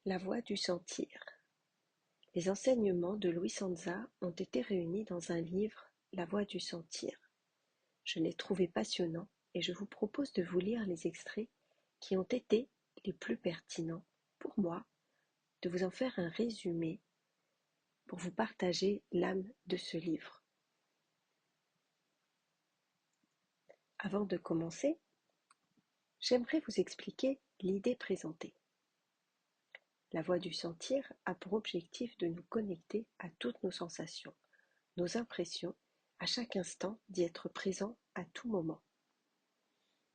La voie du sentir. Les enseignements de Louis Sanza ont été réunis dans un livre, La voie du sentir. Je l'ai trouvé passionnant et je vous propose de vous lire les extraits qui ont été les plus pertinents pour moi, de vous en faire un résumé pour vous partager l'âme de ce livre. Avant de commencer, j'aimerais vous expliquer l'idée présentée. La voie du sentir a pour objectif de nous connecter à toutes nos sensations, nos impressions, à chaque instant d'y être présent à tout moment.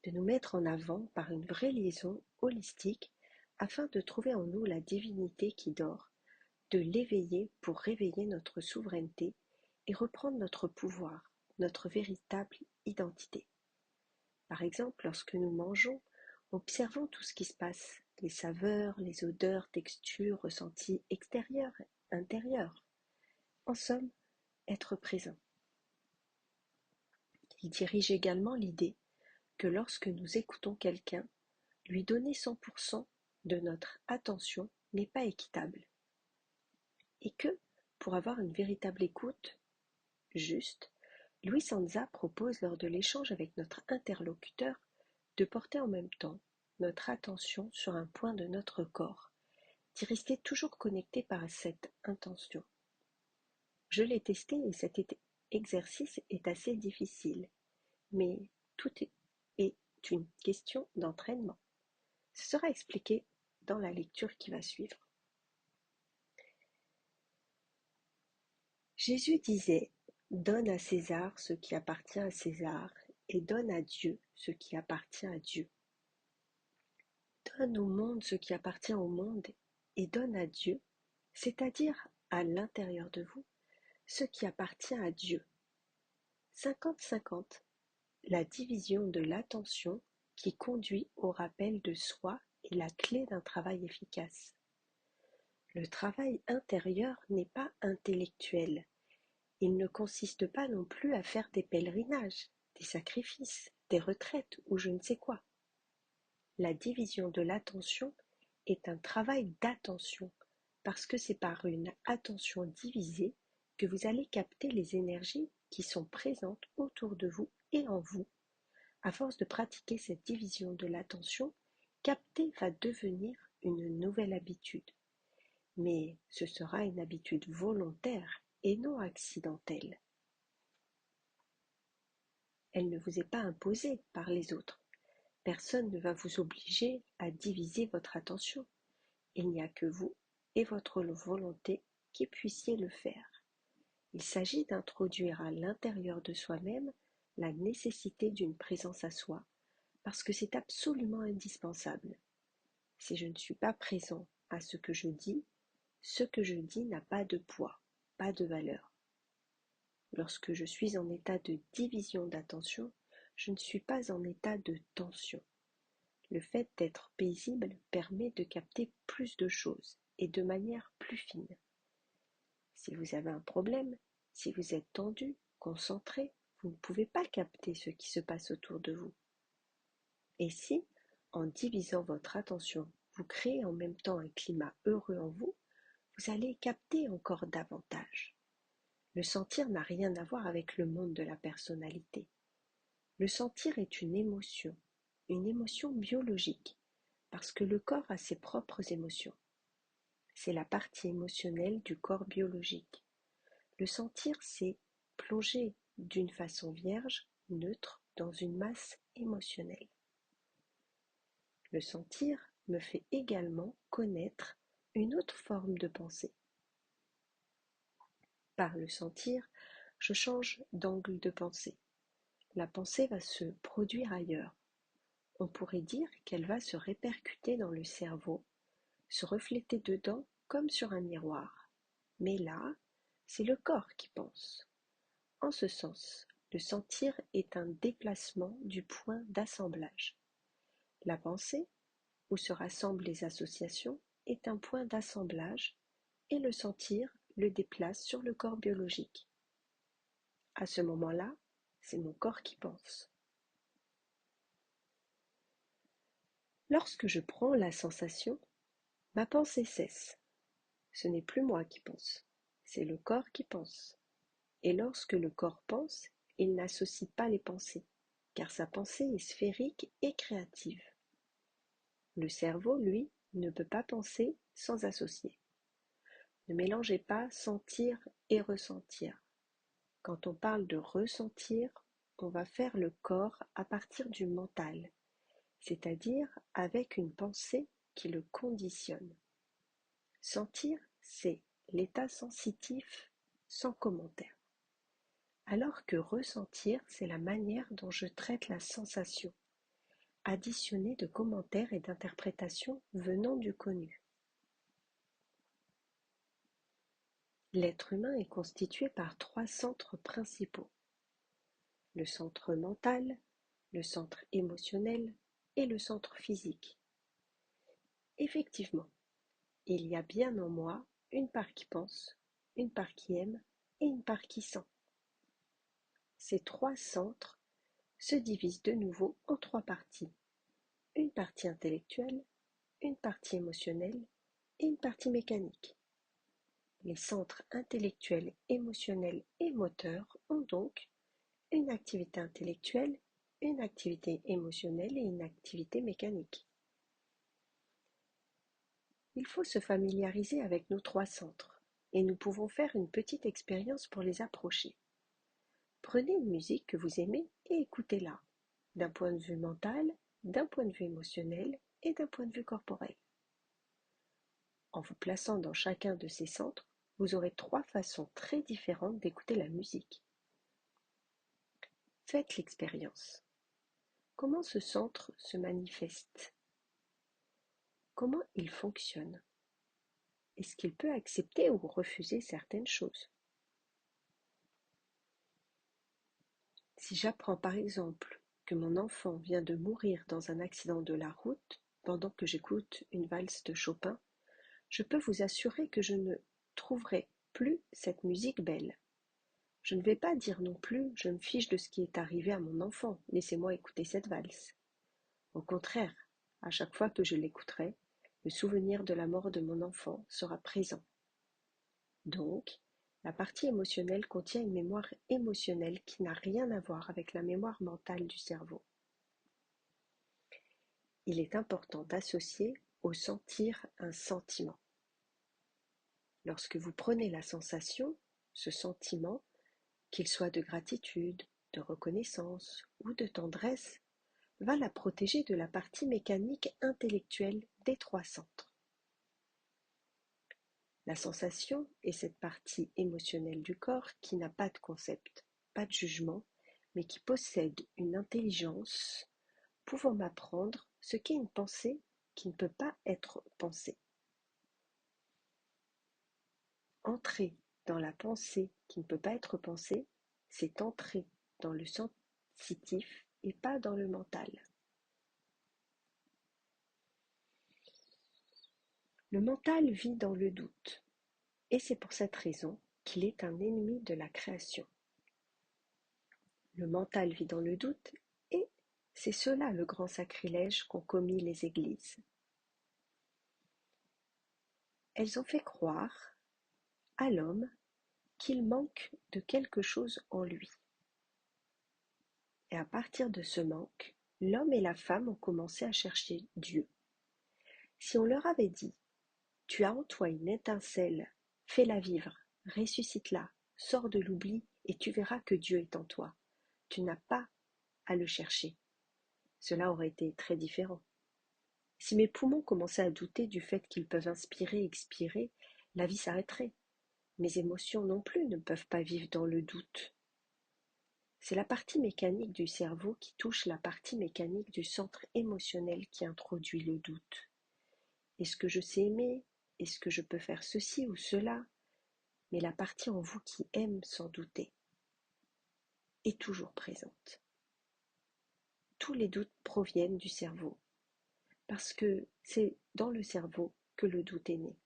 De nous mettre en avant par une vraie liaison holistique afin de trouver en nous la divinité qui dort, de l'éveiller pour réveiller notre souveraineté et reprendre notre pouvoir, notre véritable identité. Par exemple, lorsque nous mangeons, observons tout ce qui se passe, les saveurs, les odeurs, textures, ressentis extérieurs, intérieurs. En somme, être présent. Il dirige également l'idée que lorsque nous écoutons quelqu'un, lui donner 100% de notre attention n'est pas équitable. Et que, pour avoir une véritable écoute juste, Louis Sanza propose lors de l'échange avec notre interlocuteur de porter en même temps notre attention sur un point de notre corps, d'y rester toujours connecté par cette intention. Je l'ai testé et cet exercice est assez difficile, mais tout est une question d'entraînement. Ce sera expliqué dans la lecture qui va suivre. Jésus disait « Donne à César ce qui appartient à César et donne à Dieu ce qui appartient à Dieu. Donne au monde ce qui appartient au monde et donne à Dieu, c'est-à-dire à l'intérieur de vous, ce qui appartient à Dieu. » 50-50, la division de l'attention qui conduit au rappel de soi est la clé d'un travail efficace. Le travail intérieur n'est pas intellectuel. Il ne consiste pas non plus à faire des pèlerinages, des sacrifices, des retraites ou je ne sais quoi. La division de l'attention est un travail d'attention, parce que c'est par une attention divisée que vous allez capter les énergies qui sont présentes autour de vous et en vous. À force de pratiquer cette division de l'attention, capter va devenir une nouvelle habitude. Mais ce sera une habitude volontaire et non accidentelle. Elle ne vous est pas imposée par les autres. Personne ne va vous obliger à diviser votre attention. Il n'y a que vous et votre volonté qui puissiez le faire. Il s'agit d'introduire à l'intérieur de soi-même la nécessité d'une présence à soi, parce que c'est absolument indispensable. Si je ne suis pas présent à ce que je dis n'a pas de poids, pas de valeur. Lorsque je suis en état de division d'attention, je ne suis pas en état de tension. Le fait d'être paisible permet de capter plus de choses et de manière plus fine. Si vous avez un problème, si vous êtes tendu, concentré, vous ne pouvez pas capter ce qui se passe autour de vous. Et si, en divisant votre attention, vous créez en même temps un climat heureux en vous, vous allez capter encore davantage. Le sentir n'a rien à voir avec le monde de la personnalité. Le sentir est une émotion biologique, parce que le corps a ses propres émotions. C'est la partie émotionnelle du corps biologique. Le sentir, c'est plonger d'une façon vierge, neutre, dans une masse émotionnelle. Le sentir me fait également connaître une autre forme de pensée. Par le sentir, je change d'angle de pensée. La pensée va se produire ailleurs. On pourrait dire qu'elle va se répercuter dans le cerveau, se refléter dedans comme sur un miroir. Mais là, c'est le corps qui pense. En ce sens, le sentir est un déplacement du point d'assemblage. La pensée, où se rassemblent les associations, est un point d'assemblage et le sentir le déplace sur le corps biologique. À ce moment-là, c'est mon corps qui pense. Lorsque je prends la sensation, Ma pensée cesse. Ce n'est plus moi qui pense, c'est le corps qui pense. Et lorsque le corps pense, il n'associe pas les pensées, car sa pensée est sphérique et créative. Le cerveau, lui, ne peut pas penser sans associer. Ne mélangez pas sentir et ressentir. Quand on parle de ressentir, on va faire le corps à partir du mental, c'est-à-dire avec une pensée qui le conditionne. Sentir, c'est l'état sensitif sans commentaire. Alors que ressentir, c'est la manière dont je traite la sensation, additionnée de commentaires et d'interprétations venant du connu. L'être humain est constitué par 3 centres principaux: le centre mental, le centre émotionnel et le centre physique. Effectivement, il y a bien en moi une part qui pense, une part qui aime et une part qui sent. Ces 3 centres se divisent de nouveau en 3 parties: une partie intellectuelle, une partie émotionnelle et une partie mécanique. Les centres intellectuels, émotionnels et moteurs ont donc une activité intellectuelle, une activité émotionnelle et une activité mécanique. Il faut se familiariser avec nos 3 centres et nous pouvons faire une petite expérience pour les approcher. Prenez une musique que vous aimez et écoutez-la, d'un point de vue mental, d'un point de vue émotionnel et d'un point de vue corporel. En vous plaçant dans chacun de ces centres, vous aurez 3 façons très différentes d'écouter la musique. Faites l'expérience. Comment ce centre se manifeste? Comment il fonctionne? Est-ce qu'il peut accepter ou refuser certaines choses? Si j'apprends par exemple que mon enfant vient de mourir dans un accident de la route pendant que j'écoute une valse de Chopin, je peux vous assurer que je ne trouverai plus cette musique belle. Je ne vais pas dire non plus: je me fiche de ce qui est arrivé à mon enfant, laissez-moi écouter cette valse. Au contraire, à chaque fois que je l'écouterai, le souvenir de la mort de mon enfant sera présent. Donc, la partie émotionnelle contient une mémoire émotionnelle qui n'a rien à voir avec la mémoire mentale du cerveau. Il est important d'associer au sentir un sentiment. Lorsque vous prenez la sensation, ce sentiment, qu'il soit de gratitude, de reconnaissance ou de tendresse, va la protéger de la partie mécanique intellectuelle des 3 centres. La sensation est cette partie émotionnelle du corps qui n'a pas de concept, pas de jugement, mais qui possède une intelligence pouvant m'apprendre ce qu'est une pensée qui ne peut pas être pensée. Entrer dans la pensée qui ne peut pas être pensée, c'est entrer dans le sensitif et pas dans le mental. Le mental vit dans le doute, et c'est pour cette raison qu'il est un ennemi de la création. Le mental vit dans le doute, et c'est cela le grand sacrilège qu'ont commis les églises. Elles ont fait croire à l'homme qu'il manque de quelque chose en lui. Et à partir de ce manque, l'homme et la femme ont commencé à chercher Dieu. Si on leur avait dit: tu as en toi une étincelle, fais-la vivre, ressuscite-la, sors de l'oubli et tu verras que Dieu est en toi. Tu n'as pas à le chercher. Cela aurait été très différent. Si mes poumons commençaient à douter du fait qu'ils peuvent inspirer et expirer, la vie s'arrêterait. Mes émotions non plus ne peuvent pas vivre dans le doute. C'est la partie mécanique du cerveau qui touche la partie mécanique du centre émotionnel qui introduit le doute. Est-ce que je sais aimer? Est-ce que je peux faire ceci ou cela? Mais la partie en vous qui aime sans douter est toujours présente. Tous les doutes proviennent du cerveau, parce que c'est dans le cerveau que le doute est né.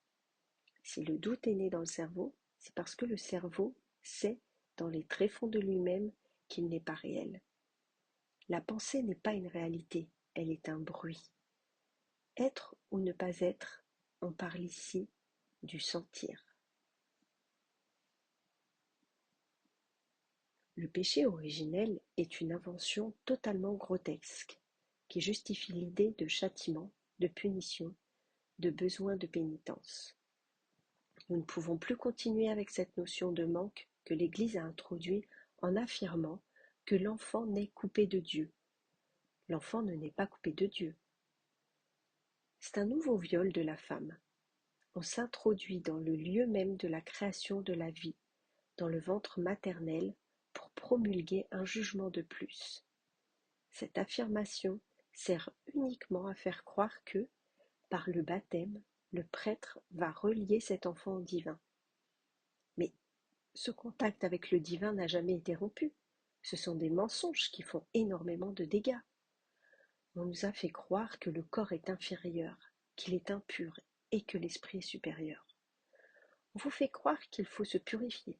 Si le doute est né dans le cerveau, c'est parce que le cerveau sait, dans les tréfonds de lui-même, qu'il n'est pas réel. La pensée n'est pas une réalité, elle est un bruit. Être ou ne pas être on parle ici du sentir. Le péché originel est une invention totalement grotesque, qui justifie l'idée de châtiment, de punition, de besoin de pénitence. Nous ne pouvons plus continuer avec cette notion de manque que l'Église a introduite en affirmant que l'enfant naît coupé de Dieu. L'enfant ne naît pas coupé de Dieu. C'est un nouveau viol de la femme. On s'introduit dans le lieu même de la création de la vie, dans le ventre maternel, pour promulguer un jugement de plus. Cette affirmation sert uniquement à faire croire que, par le baptême, le prêtre va relier cet enfant au divin. Mais ce contact avec le divin n'a jamais été rompu. Ce sont des mensonges qui font énormément de dégâts. On nous a fait croire que le corps est inférieur, qu'il est impur et que l'esprit est supérieur. On vous fait croire qu'il faut se purifier.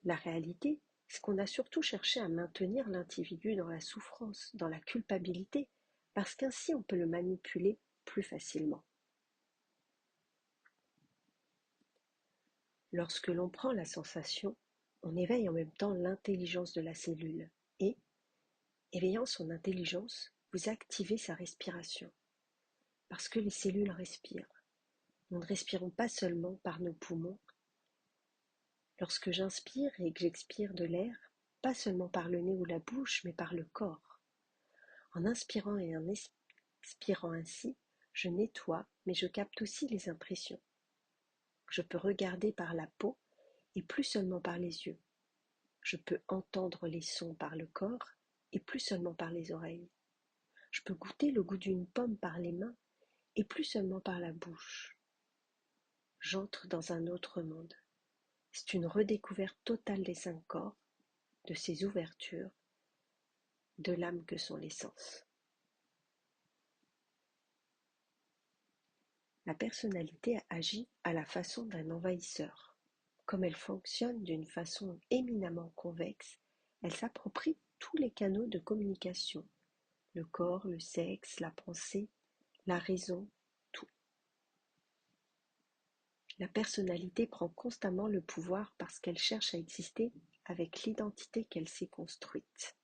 La réalité, c'est qu'on a surtout cherché à maintenir l'individu dans la souffrance, dans la culpabilité, parce qu'ainsi on peut le manipuler plus facilement. Lorsque l'on prend la sensation, on éveille en même temps l'intelligence de la cellule et, éveillant son intelligence, vous activez sa respiration. Parce que les cellules respirent. Nous ne respirons pas seulement par nos poumons. Lorsque j'inspire et que j'expire de l'air, pas seulement par le nez ou la bouche, mais par le corps. En inspirant et en expirant ainsi, je nettoie, mais je capte aussi les impressions. Je peux regarder par la peau et plus seulement par les yeux. Je peux entendre les sons par le corps et plus seulement par les oreilles. Je peux goûter le goût d'une pomme par les mains et plus seulement par la bouche. J'entre dans un autre monde. C'est une redécouverte totale des 5 corps, de ces ouvertures, de l'âme que sont les sens. La personnalité agit à la façon d'un envahisseur. Comme elle fonctionne d'une façon éminemment convexe, elle s'approprie tous les canaux de communication, le corps, le sexe, la pensée, la raison, tout. La personnalité prend constamment le pouvoir parce qu'elle cherche à exister avec l'identité qu'elle s'est construite.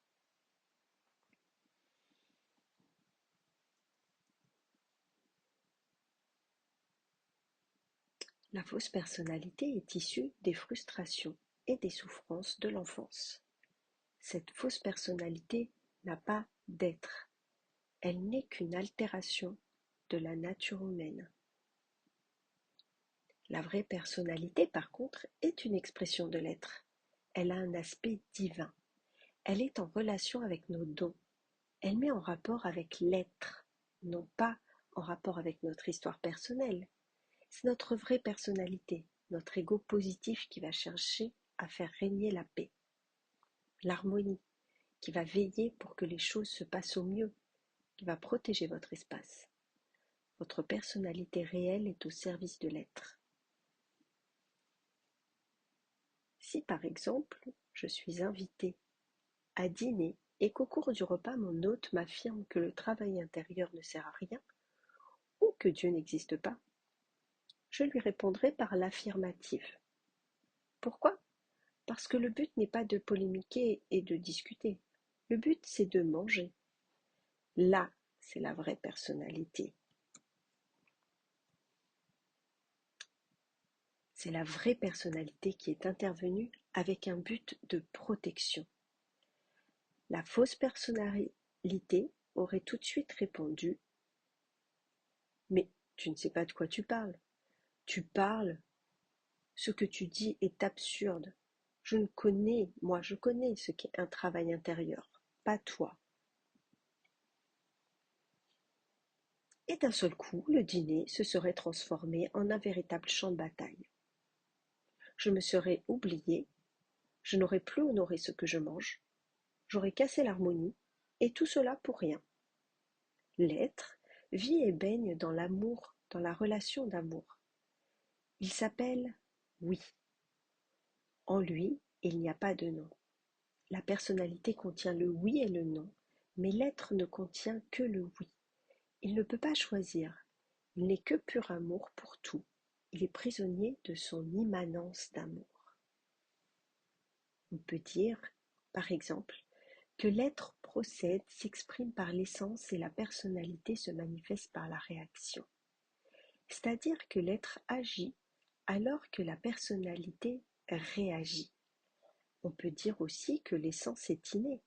La fausse personnalité est issue des frustrations et des souffrances de l'enfance. Cette fausse personnalité n'a pas d'être. Elle n'est qu'une altération de la nature humaine. La vraie personnalité, par contre, est une expression de l'être. Elle a un aspect divin. Elle est en relation avec nos dons. Elle met en rapport avec l'être, non pas en rapport avec notre histoire personnelle. C'est notre vraie personnalité, notre ego positif qui va chercher à faire régner la paix, l'harmonie, qui va veiller pour que les choses se passent au mieux, qui va protéger votre espace. Votre personnalité réelle est au service de l'être. Si par exemple, je suis invitée à dîner et qu'au cours du repas mon hôte m'affirme que le travail intérieur ne sert à rien ou que Dieu n'existe pas, je lui répondrai par l'affirmative. Pourquoi ? Parce que le but n'est pas de polémiquer et de discuter. Le but, c'est de manger. Là, c'est la vraie personnalité. C'est la vraie personnalité qui est intervenue avec un but de protection. La fausse personnalité aurait tout de suite répondu « Mais tu ne sais pas de quoi tu parles. Tu parles, ce que tu dis est absurde. Je connais ce qu'est un travail intérieur, pas toi. » Et d'un seul coup, le dîner se serait transformé en un véritable champ de bataille. Je me serais oubliée, je n'aurais plus honoré ce que je mange, j'aurais cassé l'harmonie, et tout cela pour rien. L'être vit et baigne dans l'amour, dans la relation d'amour. Il s'appelle oui. En lui, il n'y a pas de non. La personnalité contient le oui et le non, mais l'être ne contient que le oui. Il ne peut pas choisir. Il n'est que pur amour pour tout. Il est prisonnier de son immanence d'amour. On peut dire, par exemple, que l'être procède, s'exprime par l'essence et la personnalité se manifeste par la réaction. C'est-à-dire que l'être agit alors que la personnalité réagit. On peut dire aussi que l'essence est innée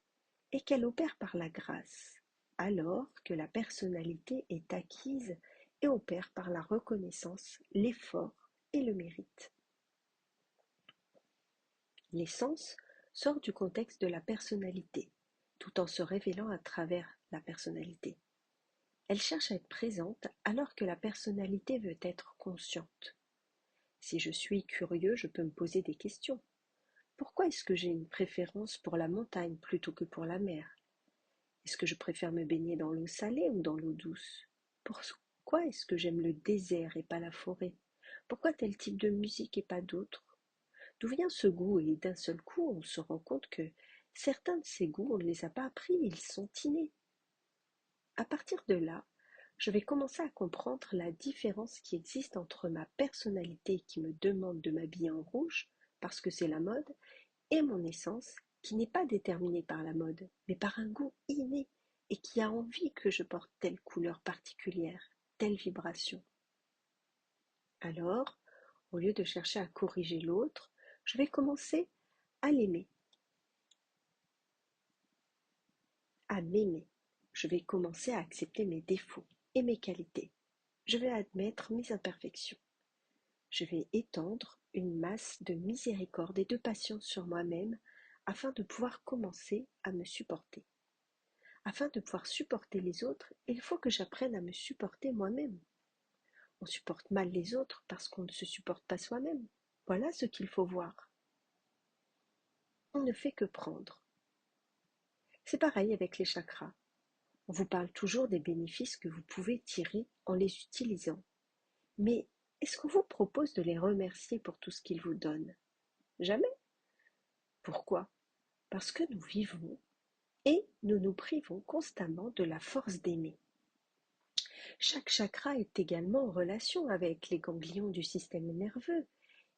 et qu'elle opère par la grâce, alors que la personnalité est acquise et opère par la reconnaissance, l'effort et le mérite. L'essence sort du contexte de la personnalité, tout en se révélant à travers la personnalité. Elle cherche à être présente alors que la personnalité veut être consciente. Si je suis curieux, je peux me poser des questions. Pourquoi est-ce que j'ai une préférence pour la montagne plutôt que pour la mer? Est-ce que je préfère me baigner dans l'eau salée ou dans l'eau douce? Pourquoi est-ce que j'aime le désert et pas la forêt? Pourquoi tel type de musique et pas d'autre? D'où vient ce goût? Et d'un seul coup, on se rend compte que certains de ces goûts, on ne les a pas appris, ils sont innés. À partir de là, je vais commencer à comprendre la différence qui existe entre ma personnalité qui me demande de m'habiller en rouge, parce que c'est la mode, et mon essence qui n'est pas déterminée par la mode, mais par un goût inné et qui a envie que je porte telle couleur particulière, telle vibration. Alors, au lieu de chercher à corriger l'autre, je vais commencer à l'aimer, à m'aimer. Je vais commencer à accepter mes défauts et mes qualités. Je vais admettre mes imperfections. Je vais étendre une masse de miséricorde et de patience sur moi-même afin de pouvoir commencer à me supporter. Afin de pouvoir supporter les autres, il faut que j'apprenne à me supporter moi-même. On supporte mal les autres parce qu'on ne se supporte pas soi-même. Voilà ce qu'il faut voir. On ne fait que prendre. C'est pareil avec les chakras. On vous parle toujours des bénéfices que vous pouvez tirer en les utilisant. Mais est-ce qu'on vous propose de les remercier pour tout ce qu'ils vous donnent? Jamais. Pourquoi? Parce que nous vivons et nous nous privons constamment de la force d'aimer. Chaque chakra est également en relation avec les ganglions du système nerveux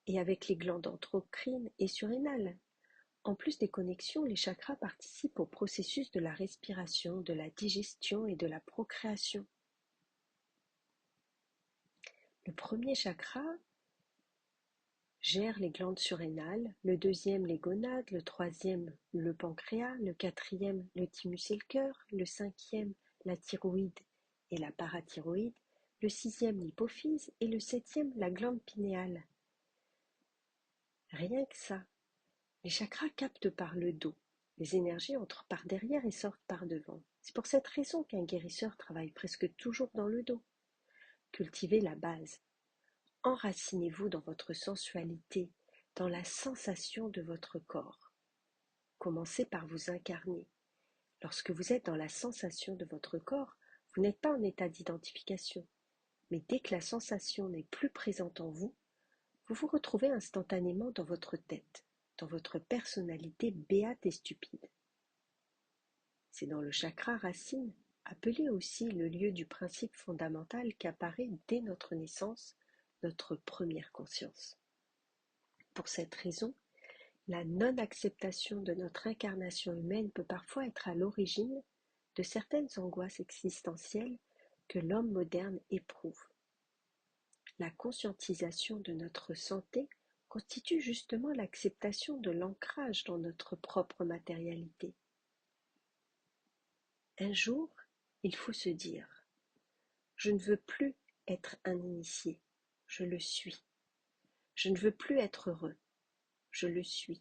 et avec les glandes endocrines et surrénales. En plus des connexions, les chakras participent au processus de la respiration, de la digestion et de la procréation. Le premier chakra gère les glandes surrénales, le deuxième les gonades, le troisième le pancréas, le quatrième le thymus et le cœur, le cinquième la thyroïde et la parathyroïde, le sixième l'hypophyse et le septième la glande pinéale. Rien que ça. Les chakras captent par le dos. Les énergies entrent par derrière et sortent par devant. C'est pour cette raison qu'un guérisseur travaille presque toujours dans le dos. Cultivez la base. Enracinez-vous dans votre sensualité, dans la sensation de votre corps. Commencez par vous incarner. Lorsque vous êtes dans la sensation de votre corps, vous n'êtes pas en état d'identification. Mais dès que la sensation n'est plus présente en vous, vous vous retrouvez instantanément dans votre tête, dans votre personnalité béate et stupide. C'est dans le chakra racine, appelé aussi le lieu du principe fondamental qu'apparaît dès notre naissance notre première conscience. Pour cette raison, la non-acceptation de notre incarnation humaine peut parfois être à l'origine de certaines angoisses existentielles que l'homme moderne éprouve. La conscientisation de notre santé constitue justement l'acceptation de l'ancrage dans notre propre matérialité. Un jour, il faut se dire « Je ne veux plus être un initié, je le suis. Je ne veux plus être heureux, je le suis.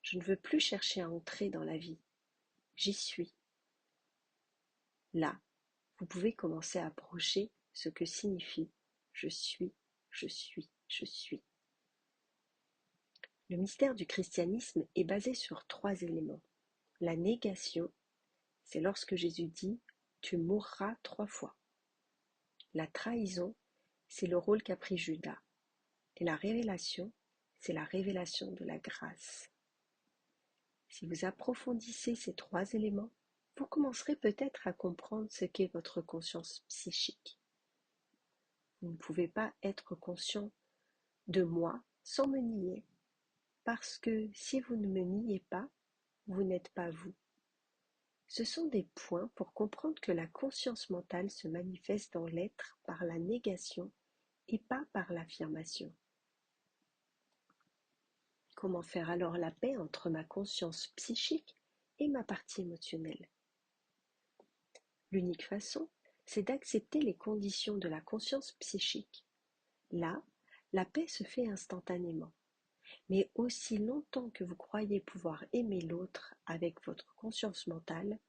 Je ne veux plus chercher à entrer dans la vie, j'y suis. » Là, vous pouvez commencer à approcher ce que signifie « je suis, je suis, je suis ». Le mystère du christianisme est basé sur 3 éléments. La négation, c'est lorsque Jésus dit « tu mourras 3 fois ». La trahison, c'est le rôle qu'a pris Judas. Et la révélation, c'est la révélation de la grâce. Si vous approfondissez ces 3 éléments, vous commencerez peut-être à comprendre ce qu'est votre conscience psychique. Vous ne pouvez pas être conscient de moi sans me nier, parce que si vous ne me niez pas, vous n'êtes pas vous. Ce sont des points pour comprendre que la conscience mentale se manifeste dans l'être par la négation et pas par l'affirmation. Comment faire alors la paix entre ma conscience psychique et ma partie émotionnelle? L'unique façon, c'est d'accepter les conditions de la conscience psychique. Là, la paix se fait instantanément. Mais aussi longtemps que vous croyez pouvoir aimer l'autre avec votre conscience mentale,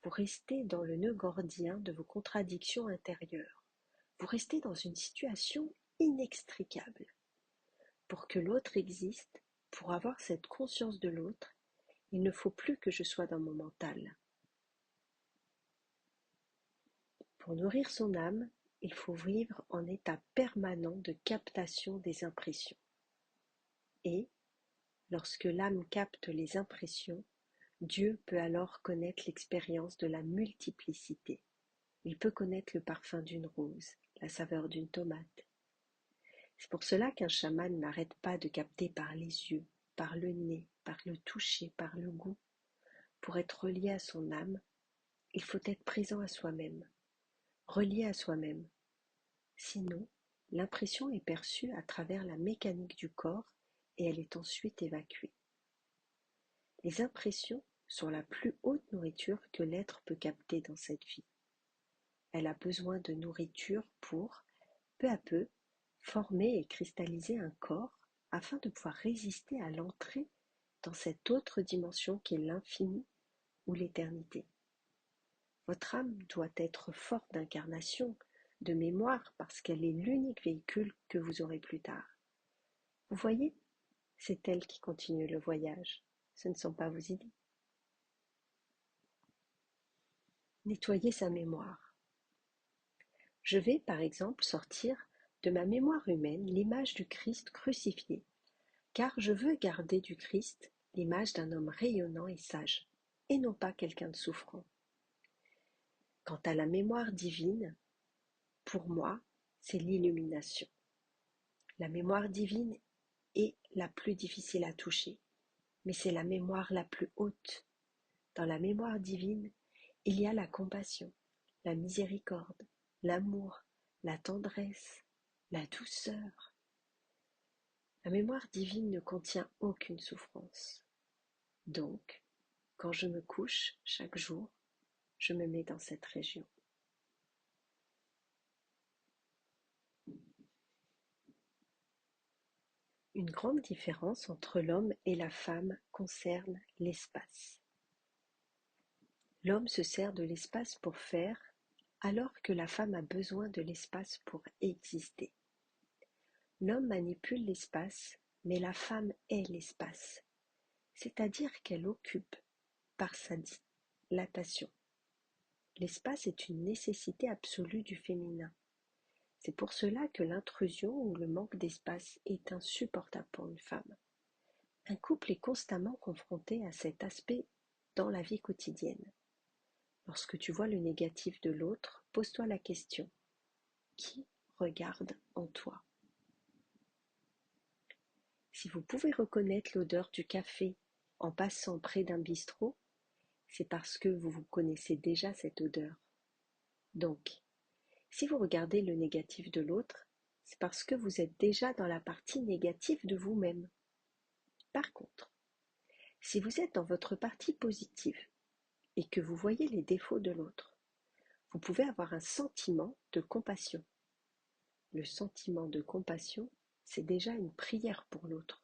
vous restez dans le nœud gordien de vos contradictions intérieures. Vous restez dans une situation inextricable. Pour que l'autre existe, pour avoir cette conscience de l'autre, il ne faut plus que je sois dans mon mental. Pour nourrir son âme, il faut vivre en état permanent de captation des impressions. Et, lorsque l'âme capte les impressions, Dieu peut alors connaître l'expérience de la multiplicité. Il peut connaître le parfum d'une rose, la saveur d'une tomate. C'est pour cela qu'un chaman n'arrête pas de capter par les yeux, par le nez, par le toucher, par le goût. Pour être relié à son âme, il faut être présent à soi-même, relié à soi-même. Sinon, l'impression est perçue à travers la mécanique du corps et elle est ensuite évacuée. Les impressions sont la plus haute nourriture que l'être peut capter dans cette vie. Elle a besoin de nourriture pour, peu à peu, former et cristalliser un corps afin de pouvoir résister à l'entrée dans cette autre dimension qu'est l'infini ou l'éternité. Votre âme doit être forte d'incarnation, de mémoire, parce qu'elle est l'unique véhicule que vous aurez plus tard. Vous voyez, c'est elle qui continue le voyage, ce ne sont pas vos idées. Nettoyer sa mémoire. Je vais, par exemple, sortir de ma mémoire humaine l'image du Christ crucifié, car je veux garder du Christ l'image d'un homme rayonnant et sage, et non pas quelqu'un de souffrant. Quant à la mémoire divine, pour moi, c'est l'illumination. La mémoire divine est la plus difficile à toucher, mais c'est la mémoire la plus haute. Dans la mémoire divine, il y a la compassion, la miséricorde, l'amour, la tendresse, la douceur. La mémoire divine ne contient aucune souffrance. Donc, quand je me couche chaque jour, je me mets dans cette région. Une grande différence entre l'homme et la femme concerne l'espace. L'homme se sert de l'espace pour faire, alors que la femme a besoin de l'espace pour exister. L'homme manipule l'espace, mais la femme est l'espace, c'est-à-dire qu'elle occupe par sa dilatation. L'espace est une nécessité absolue du féminin. C'est pour cela que l'intrusion ou le manque d'espace est insupportable pour une femme. Un couple est constamment confronté à cet aspect dans la vie quotidienne. Lorsque tu vois le négatif de l'autre, pose-toi la question: qui regarde en toi? Si vous pouvez reconnaître l'odeur du café en passant près d'un bistrot, c'est parce que vous connaissez déjà cette odeur. Donc, si vous regardez le négatif de l'autre, c'est parce que vous êtes déjà dans la partie négative de vous-même. Par contre, si vous êtes dans votre partie positive et que vous voyez les défauts de l'autre, vous pouvez avoir un sentiment de compassion. Le sentiment de compassion, c'est déjà une prière pour l'autre.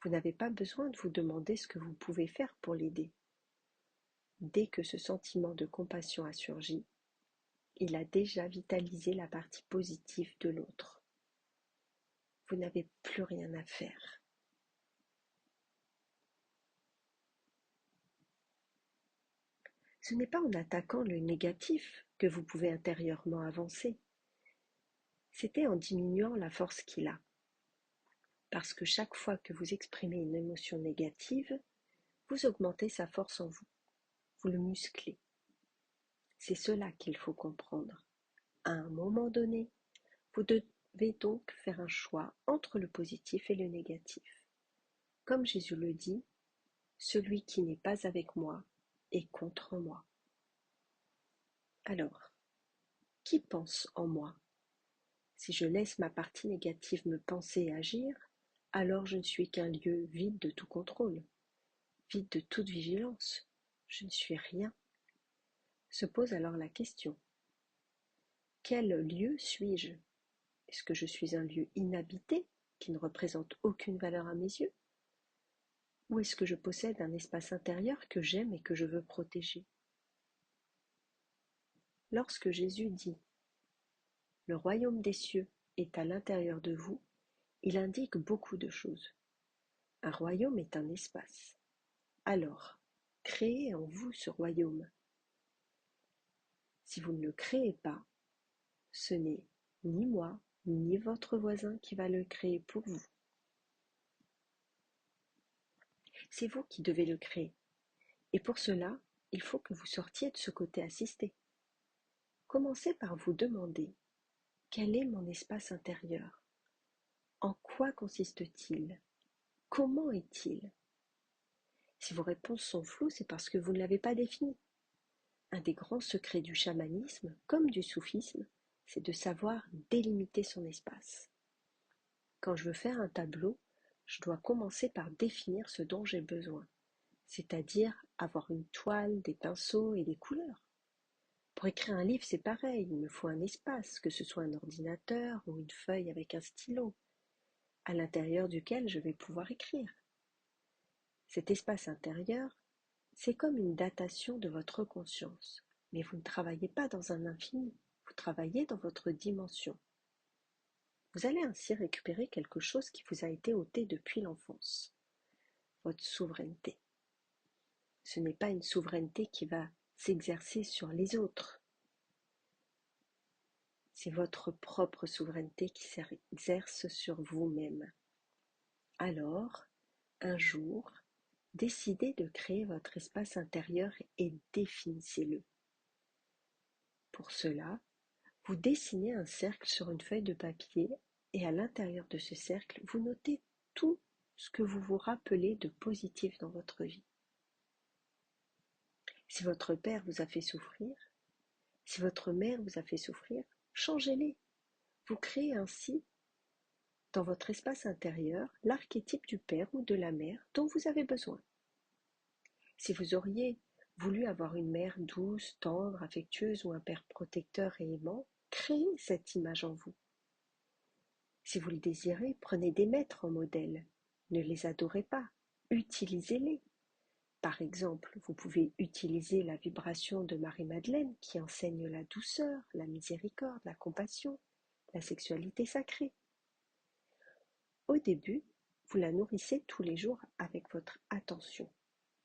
Vous n'avez pas besoin de vous demander ce que vous pouvez faire pour l'aider. Dès que ce sentiment de compassion a surgi, il a déjà vitalisé la partie positive de l'autre. Vous n'avez plus rien à faire. Ce n'est pas en attaquant le négatif que vous pouvez intérieurement avancer. C'était en diminuant la force qu'il a. Parce que chaque fois que vous exprimez une émotion négative, vous augmentez sa force en vous. Vous le musclez. C'est cela qu'il faut comprendre. À un moment donné, Vous devez donc faire un choix entre le positif et le négatif. Comme Jésus le dit, celui qui n'est pas avec moi est contre moi. Alors, qui pense en moi? Si je laisse ma partie négative me penser et agir, alors je ne suis qu'un lieu vide de tout contrôle, vide de toute vigilance. Je ne suis rien. Se pose alors la question, quel lieu suis-je? Est-ce que je suis un lieu inhabité qui ne représente aucune valeur à mes yeux? Ou est-ce que je possède un espace intérieur que j'aime et que je veux protéger? Lorsque Jésus dit « Le royaume des cieux est à l'intérieur de vous », il indique beaucoup de choses. Un royaume est un espace. Alors, créez en vous ce royaume. Si vous ne le créez pas, ce n'est ni moi, ni votre voisin qui va le créer pour vous. C'est vous qui devez le créer. Et pour cela, il faut que vous sortiez de ce côté assisté. Commencez par vous demander « Quel est mon espace intérieur? En quoi consiste-t-il? Comment est-il ?» Si vos réponses sont floues, c'est parce que vous ne l'avez pas défini. Un des grands secrets du chamanisme, comme du soufisme, c'est de savoir délimiter son espace. Quand je veux faire un tableau, je dois commencer par définir ce dont j'ai besoin, c'est-à-dire avoir une toile, des pinceaux et des couleurs. Pour écrire un livre, c'est pareil, il me faut un espace, que ce soit un ordinateur ou une feuille avec un stylo, à l'intérieur duquel je vais pouvoir écrire. Cet espace intérieur, c'est comme une datation de votre conscience, mais vous ne travaillez pas dans un infini, vous travaillez dans votre dimension. Vous allez ainsi récupérer quelque chose qui vous a été ôté depuis l'enfance, votre souveraineté. Ce n'est pas une souveraineté qui va s'exercer sur les autres, c'est votre propre souveraineté qui s'exerce sur vous-même. Alors, un jour, décidez de créer votre espace intérieur et définissez-le. Pour cela, vous dessinez un cercle sur une feuille de papier et à l'intérieur de ce cercle, vous notez tout ce que vous vous rappelez de positif dans votre vie. Si votre père vous a fait souffrir, si votre mère vous a fait souffrir, changez-les. Vous créez ainsi, dans votre espace intérieur, l'archétype du père ou de la mère dont vous avez besoin. Si vous auriez voulu avoir une mère douce, tendre, affectueuse ou un père protecteur et aimant, créez cette image en vous. Si vous le désirez, prenez des maîtres en modèle. Ne les adorez pas, utilisez-les. Par exemple, vous pouvez utiliser la vibration de Marie-Madeleine qui enseigne la douceur, la miséricorde, la compassion, la sexualité sacrée. Au début, vous la nourrissez tous les jours avec votre attention.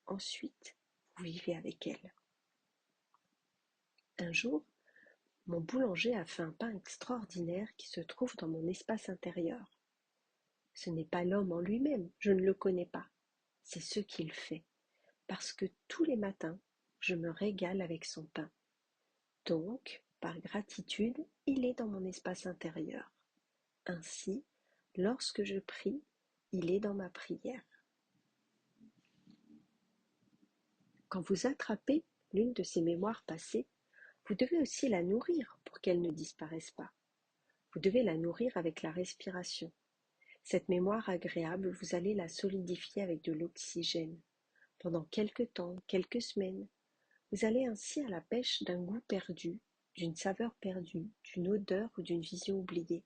Ensuite, vous vivez avec elle. Un jour, mon boulanger a fait un pain extraordinaire qui se trouve dans mon espace intérieur. Ce n'est pas l'homme en lui-même, je ne le connais pas. C'est ce qu'il fait, parce que tous les matins, je me régale avec son pain. Donc, par gratitude, il est dans mon espace intérieur. Ainsi, lorsque je prie, il est dans ma prière. Quand vous attrapez l'une de ces mémoires passées, vous devez aussi la nourrir pour qu'elle ne disparaisse pas. Vous devez la nourrir avec la respiration. Cette mémoire agréable, vous allez la solidifier avec de l'oxygène. Pendant quelque temps, quelques semaines, vous allez ainsi à la pêche d'un goût perdu, d'une saveur perdue, d'une odeur ou d'une vision oubliée.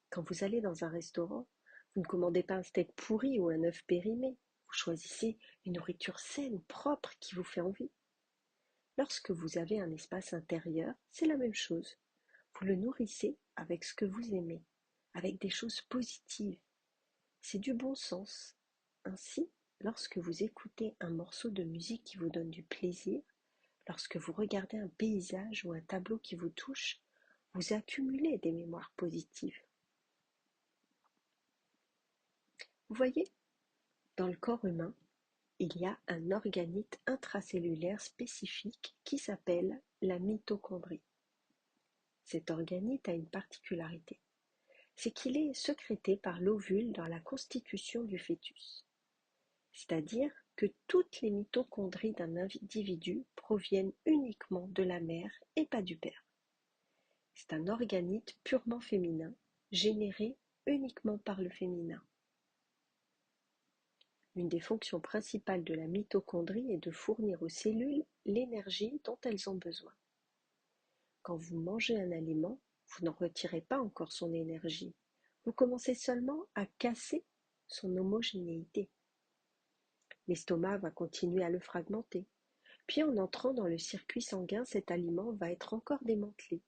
Quand vous allez dans un restaurant, vous ne commandez pas un steak pourri ou un œuf périmé. Vous choisissez une nourriture saine, propre, qui vous fait envie. Lorsque vous avez un espace intérieur, c'est la même chose. Vous le nourrissez avec ce que vous aimez, avec des choses positives. C'est du bon sens. Ainsi, lorsque vous écoutez un morceau de musique qui vous donne du plaisir, lorsque vous regardez un paysage ou un tableau qui vous touche, vous accumulez des mémoires positives. Vous voyez, dans le corps humain, il y a un organite intracellulaire spécifique qui s'appelle la mitochondrie. Cet organite a une particularité, c'est qu'il est sécrété par l'ovule dans la constitution du fœtus. C'est-à-dire que toutes les mitochondries d'un individu proviennent uniquement de la mère et pas du père. C'est un organite purement féminin, généré uniquement par le féminin. Une des fonctions principales de la mitochondrie est de fournir aux cellules l'énergie dont elles ont besoin. Quand vous mangez un aliment, vous n'en retirez pas encore son énergie, vous commencez seulement à casser son homogénéité. L'estomac va continuer à le fragmenter, puis en entrant dans le circuit sanguin, cet aliment va être encore démantelé,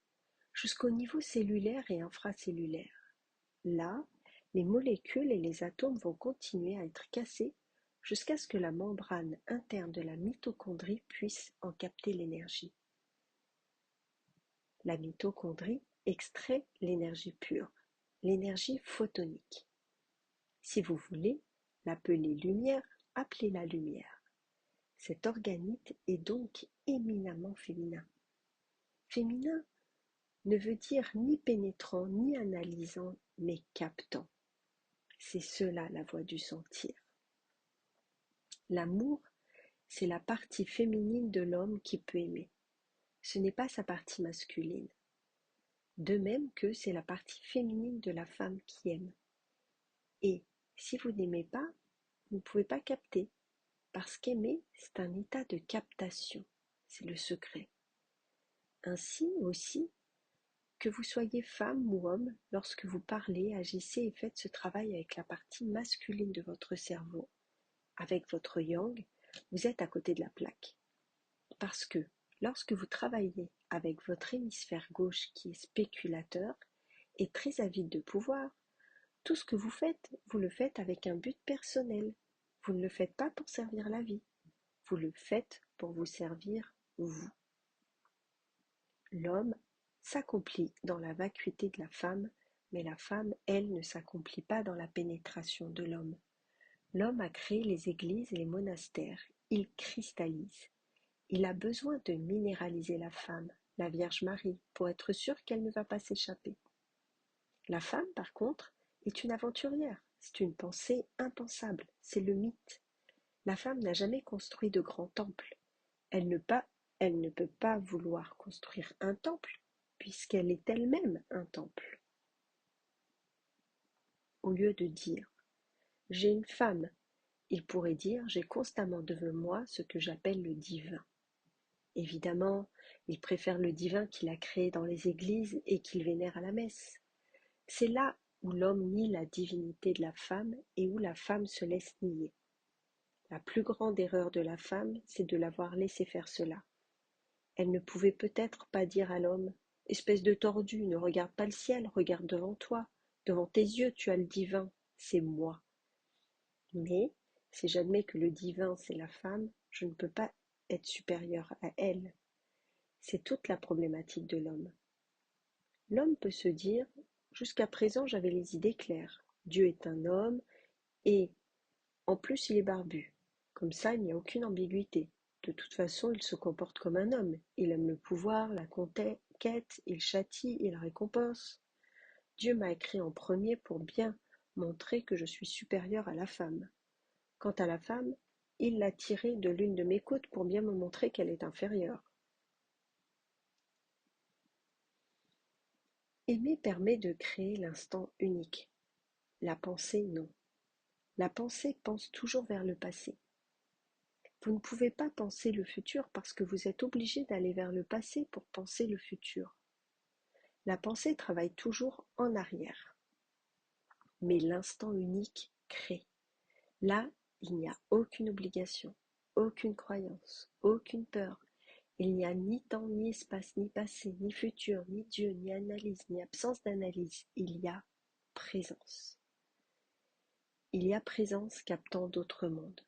jusqu'au niveau cellulaire et infracellulaire. Là, les molécules et les atomes vont continuer à être cassés jusqu'à ce que la membrane interne de la mitochondrie puisse en capter l'énergie. La mitochondrie extrait l'énergie pure, l'énergie photonique. Si vous voulez l'appeler lumière, appelez-la lumière. Cet organite est donc éminemment féminin. Féminin ne veut dire ni pénétrant ni analysant, mais captant. C'est cela la voie du sentir. L'amour, c'est la partie féminine de l'homme qui peut aimer. Ce n'est pas sa partie masculine. De même que c'est la partie féminine de la femme qui aime. Et si vous n'aimez pas, vous ne pouvez pas capter. Parce qu'aimer, c'est un état de captation. C'est le secret. Ainsi aussi, que vous soyez femme ou homme, lorsque vous parlez, agissez et faites ce travail avec la partie masculine de votre cerveau, avec votre yang, vous êtes à côté de la plaque. Parce que lorsque vous travaillez avec votre hémisphère gauche qui est spéculateur et très avide de pouvoir, tout ce que vous le faites avec un but personnel. Vous ne le faites pas pour servir la vie, vous le faites pour vous servir vous. L'homme s'accomplit dans la vacuité de la femme, mais la femme, elle, ne s'accomplit pas dans la pénétration de l'homme. L'homme a créé les églises et les monastères, il cristallise. Il a besoin de minéraliser la femme, la Vierge Marie, pour être sûr qu'elle ne va pas s'échapper. La femme, par contre, est une aventurière, c'est une pensée impensable, c'est le mythe. La femme n'a jamais construit de grands temples. Elle ne peut pas vouloir construire un temple, puisqu'elle est elle-même un temple. Au lieu de dire « j'ai une femme », il pourrait dire « j'ai constamment devant moi ce que j'appelle le divin ». Évidemment, il préfère le divin qu'il a créé dans les églises et qu'il vénère à la messe. C'est là où l'homme nie la divinité de la femme et où la femme se laisse nier. La plus grande erreur de la femme, c'est de l'avoir laissé faire cela. Elle ne pouvait peut-être pas dire à l'homme « Espèce de tordu, ne regarde pas le ciel, regarde devant toi. Devant tes yeux, tu as le divin, c'est moi. » Mais, si j'admets que le divin, c'est la femme, je ne peux pas être supérieur à elle. C'est toute la problématique de l'homme. L'homme peut se dire « Jusqu'à présent, j'avais les idées claires. Dieu est un homme et, en plus, il est barbu. Comme ça, il n'y a aucune ambiguïté. De toute façon, il se comporte comme un homme. Il aime le pouvoir, la conquête, il châtie, il récompense. Dieu m'a écrit en premier pour bien montrer que je suis supérieur à la femme. Quant à la femme, il l'a tirée de l'une de mes côtes pour bien me montrer qu'elle est inférieure. » Aimer permet de créer l'instant unique. La pensée, non. La pensée pense toujours vers le passé. Vous ne pouvez pas penser le futur parce que vous êtes obligé d'aller vers le passé pour penser le futur. La pensée travaille toujours en arrière. Mais l'instant unique crée. Là, il n'y a aucune obligation, aucune croyance, aucune peur. Il n'y a ni temps, ni espace, ni passé, ni futur, ni Dieu, ni analyse, ni absence d'analyse. Il y a présence. Il y a présence captant d'autres mondes.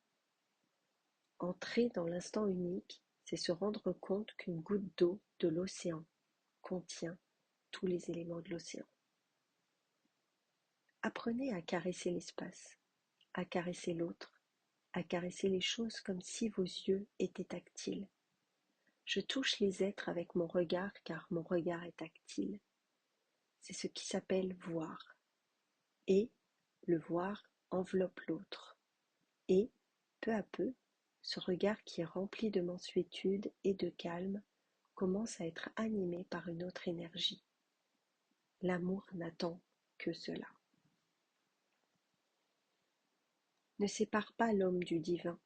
Entrer dans l'instant unique, c'est se rendre compte qu'une goutte d'eau de l'océan contient tous les éléments de l'océan. Apprenez à caresser l'espace, à caresser l'autre, à caresser les choses comme si vos yeux étaient tactiles. Je touche les êtres avec mon regard car mon regard est tactile. C'est ce qui s'appelle voir. Et le voir enveloppe l'autre. Et, peu à peu, ce regard qui est rempli de mansuétude et de calme commence à être animé par une autre énergie. L'amour n'attend que cela. Ne sépare pas l'homme du divin.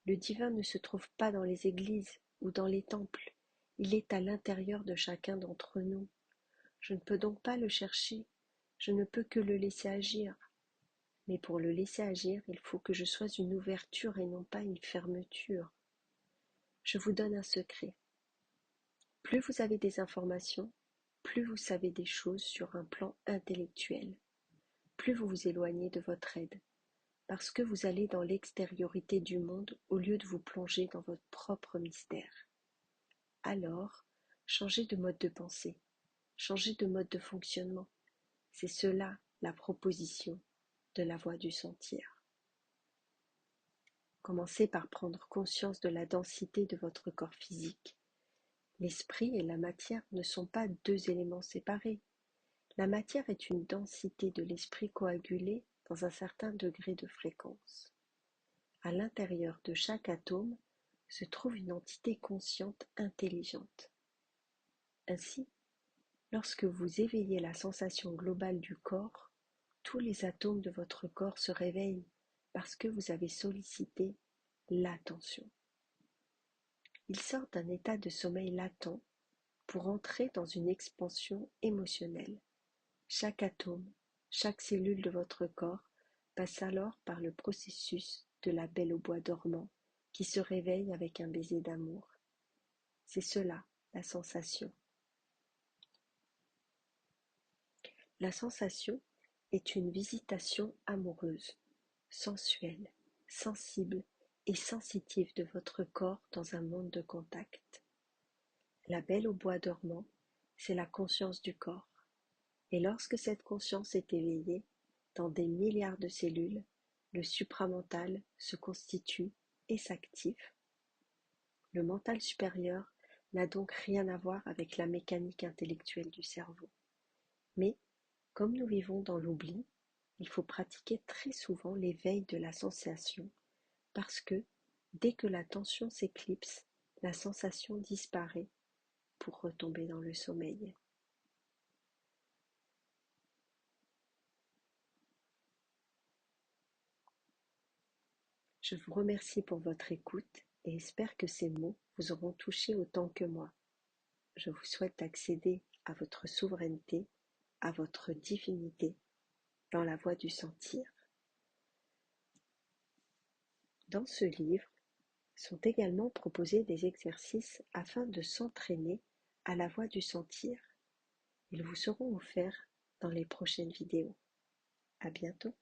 Le divin ne se trouve pas dans les églises ou dans les temples. Il est à l'intérieur de chacun d'entre nous. Je ne peux donc pas le chercher. Je ne peux que le laisser agir. Mais pour le laisser agir, il faut que je sois une ouverture et non pas une fermeture. Je vous donne un secret. Plus vous avez des informations, plus vous savez des choses sur un plan intellectuel, plus vous vous éloignez de votre aide, parce que vous allez dans l'extériorité du monde au lieu de vous plonger dans votre propre mystère. Alors, changez de mode de pensée, changez de mode de fonctionnement. C'est cela la proposition de la voie du sentir. Commencez par prendre conscience de la densité de votre corps physique. L'esprit et la matière ne sont pas deux éléments séparés. La matière est une densité de l'esprit coagulée dans un certain degré de fréquence. À l'intérieur de chaque atome se trouve une entité consciente intelligente. Ainsi, lorsque vous éveillez la sensation globale du corps, tous les atomes de votre corps se réveillent parce que vous avez sollicité l'attention. Ils sortent d'un état de sommeil latent pour entrer dans une expansion émotionnelle. Chaque atome, chaque cellule de votre corps passe alors par le processus de la Belle au bois dormant qui se réveille avec un baiser d'amour. C'est cela, la sensation. La sensation est une visitation amoureuse, sensuelle, sensible et sensitive de votre corps dans un monde de contact. La Belle au bois dormant, c'est la conscience du corps. Et lorsque cette conscience est éveillée, dans des milliards de cellules, le supramental se constitue et s'active. Le mental supérieur n'a donc rien à voir avec la mécanique intellectuelle du cerveau. Mais, comme nous vivons dans l'oubli, il faut pratiquer très souvent l'éveil de la sensation, parce que, dès que la tension s'éclipse, la sensation disparaît pour retomber dans le sommeil. Je vous remercie pour votre écoute et espère que ces mots vous auront touché autant que moi. Je vous souhaite d'accéder à votre souveraineté, à votre divinité, dans la voie du sentir. Dans ce livre sont également proposés des exercices afin de s'entraîner à la voie du sentir. Ils vous seront offerts dans les prochaines vidéos. À bientôt.